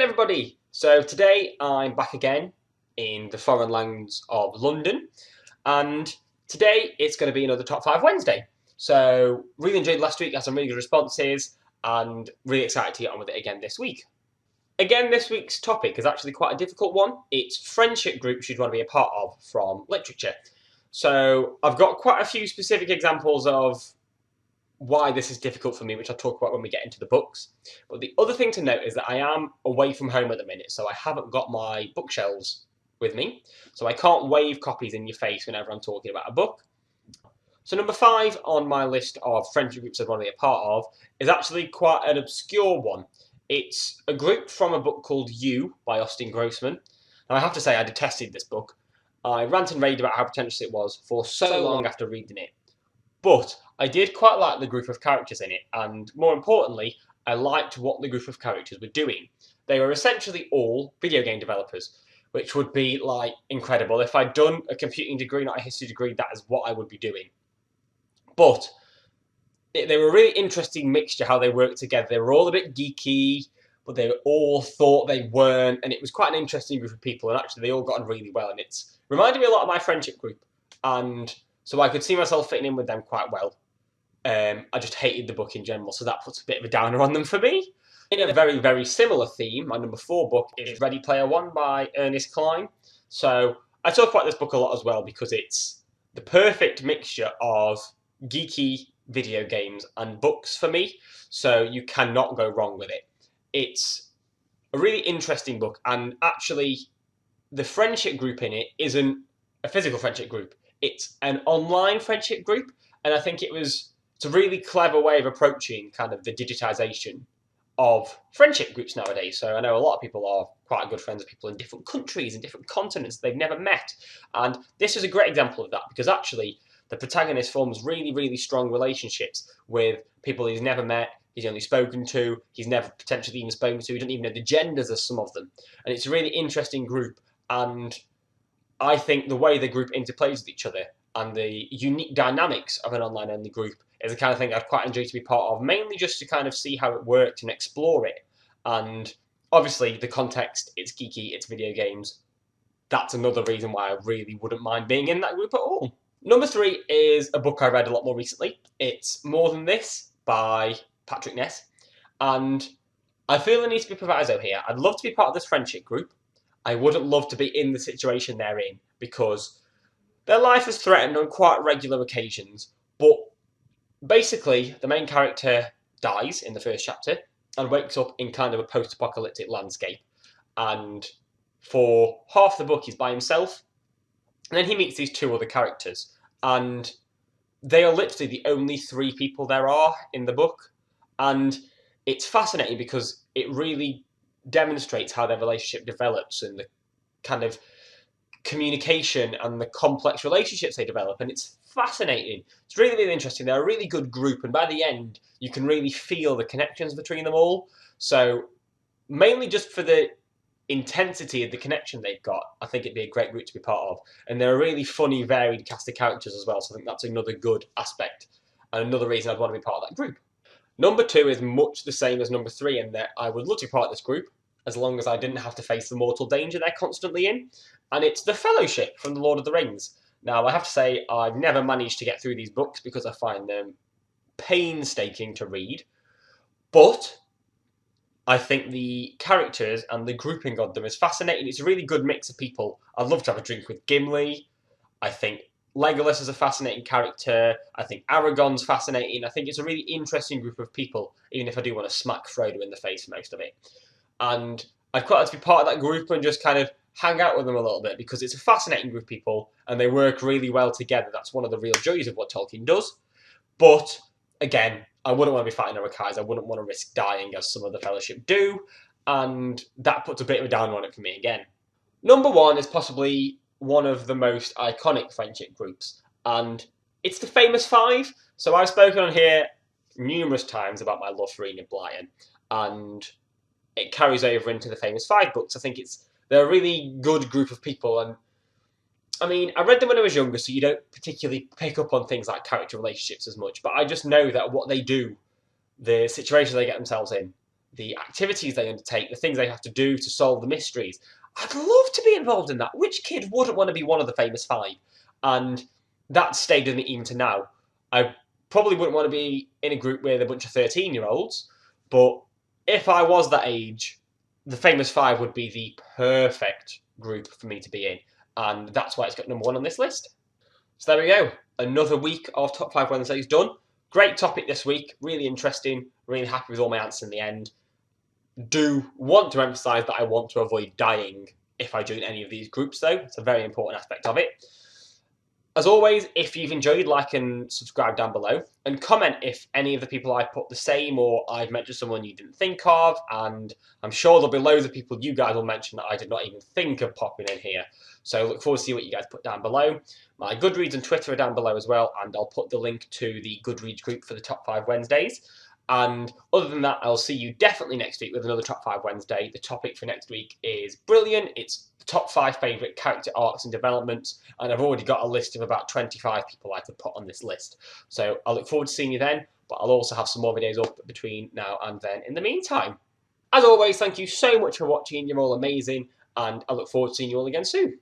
everybody! So today I'm back again in the foreign lands of London, and today it's going to be another Top 5 Wednesday. So really enjoyed last week, had some really good responses, and really excited to get on with it again this week. Again, this week's topic is actually quite a difficult one. It's friendship groups you'd want to be a part of from literature. So I've got quite a few specific examples of why this is difficult for me, which I'll talk about when we get into the books. But the other thing to note is that I am away from home at the minute, so I haven't got my bookshelves with me, so I can't wave copies in your face whenever I'm talking about a book. So number 5 on my list of friendship groups I'd want to be a part of is actually quite an obscure one. It's a group from a book called You by Austin Grossman. Now I have to say I detested this book. I rant and raved about how pretentious it was for so long after reading it. But I did quite like the group of characters in it, and more importantly, I liked what the group of characters were doing. They were essentially all video game developers, which would be like incredible. If I'd done a computing degree, not a history degree, that is what I would be doing. But they were a really interesting mixture how they worked together. They were all a bit geeky, but they all thought they weren't, and it was quite an interesting group of people, and actually they all got on really well, and it's reminded me a lot of my friendship group, and so I could see myself fitting in with them quite well. I just hated the book in general, so that puts a bit of a downer on them for me. In a very, very similar theme, my number 4 book is Ready Player One by Ernest Cline. So I talk about this book a lot as well because it's the perfect mixture of geeky video games and books for me, so you cannot go wrong with it. It's a really interesting book, and actually the friendship group in it isn't a physical friendship group. It's an online friendship group, and I think it's a really clever way of approaching kind of the digitization of friendship groups nowadays. So I know a lot of people are quite good friends with people in different countries and different continents they've never met, and this is a great example of that because actually the protagonist forms really, really strong relationships with people he's never met, he's only spoken to, he's never potentially even spoken to, he doesn't even know the genders of some of them, and it's a really interesting group. And I think the way the group interplays with each other and the unique dynamics of an online-only group is the kind of thing I'd quite enjoy to be part of, mainly just to kind of see how it worked and explore it. And obviously, the context, it's geeky, it's video games. That's another reason why I really wouldn't mind being in that group at all. Number 3 is a book I read a lot more recently. It's More Than This by Patrick Ness. And I feel there needs to be a proviso here. I'd love to be part of this friendship group. I wouldn't love to be in the situation they're in because their life is threatened on quite regular occasions. But basically, the main character dies in the first chapter and wakes up in kind of a post-apocalyptic landscape. And for half the book, he's by himself. And then he meets these 2 other characters. And they are literally the only 3 people there are in the book. And it's fascinating because it really demonstrates how their relationship develops and the kind of communication and the complex relationships they develop, and it's fascinating. It's really, really interesting. They're a really good group, and by the end you can really feel the connections between them all. So mainly just for the intensity of the connection they've got, I think it'd be a great group to be part of, and they're a really funny, varied cast of characters as well, so I think that's another good aspect and another reason I'd want to be part of that group. Number 2 is much the same as number 3 in that I would love to be part of this group as long as I didn't have to face the mortal danger they're constantly in, and it's The Fellowship from The Lord of the Rings. Now, I have to say, I've never managed to get through these books because I find them painstaking to read, but I think the characters and the grouping of them is fascinating. It's a really good mix of people. I'd love to have a drink with Gimli. I think Legolas is a fascinating character. I think Aragorn's fascinating. I think it's a really interesting group of people, even if I do want to smack Frodo in the face for most of it. And I'd quite like to be part of that group and just kind of hang out with them a little bit because it's a fascinating group of people and they work really well together. That's one of the real joys of what Tolkien does. But again, I wouldn't want to be fighting Uruk-hais. I wouldn't want to risk dying as some of the Fellowship do, and that puts a bit of a downer on it for me again. Number 1 is possibly one of the most iconic friendship groups, and it's the famous 5. So I've spoken on here numerous times about my love for Enid Blyton, and it carries over into the famous 5 books. I think they're a really good group of people, and I mean, I read them when I was younger, so you don't particularly pick up on things like character relationships as much, but I just know that what they do, the situations they get themselves in, the activities they undertake, the things they have to do to solve the mysteries. I'd love to be involved in that. Which kid wouldn't want to be one of the famous five? And that's stayed with me even to now. I probably wouldn't want to be in a group with a bunch of 13-year-olds, but if I was that age, the famous five would be the perfect group for me to be in. And that's why it's got number one on this list. So there we go. Another week of Top 5 Wednesdays done. Great topic this week. Really interesting. Really happy with all my answers in the end. Do want to emphasise that I want to avoid dying if I join any of these groups, though. It's a very important aspect of it. As always, if you've enjoyed, like and subscribe down below, and comment if any of the people I put the same or I've mentioned someone you didn't think of, and I'm sure there'll be loads of people you guys will mention that I did not even think of popping in here. So look forward to see what you guys put down below. My Goodreads and Twitter are down below as well, and I'll put the link to the Goodreads group for the Top 5 Wednesdays. And other than that, I'll see you definitely next week with another Top 5 Wednesday. The topic for next week is brilliant. It's the top 5 favourite character arcs and developments, and I've already got a list of about 25 people I could put on this list. So I look forward to seeing you then, but I'll also have some more videos up between now and then in the meantime. As always, thank you so much for watching. You're all amazing, and I look forward to seeing you all again soon.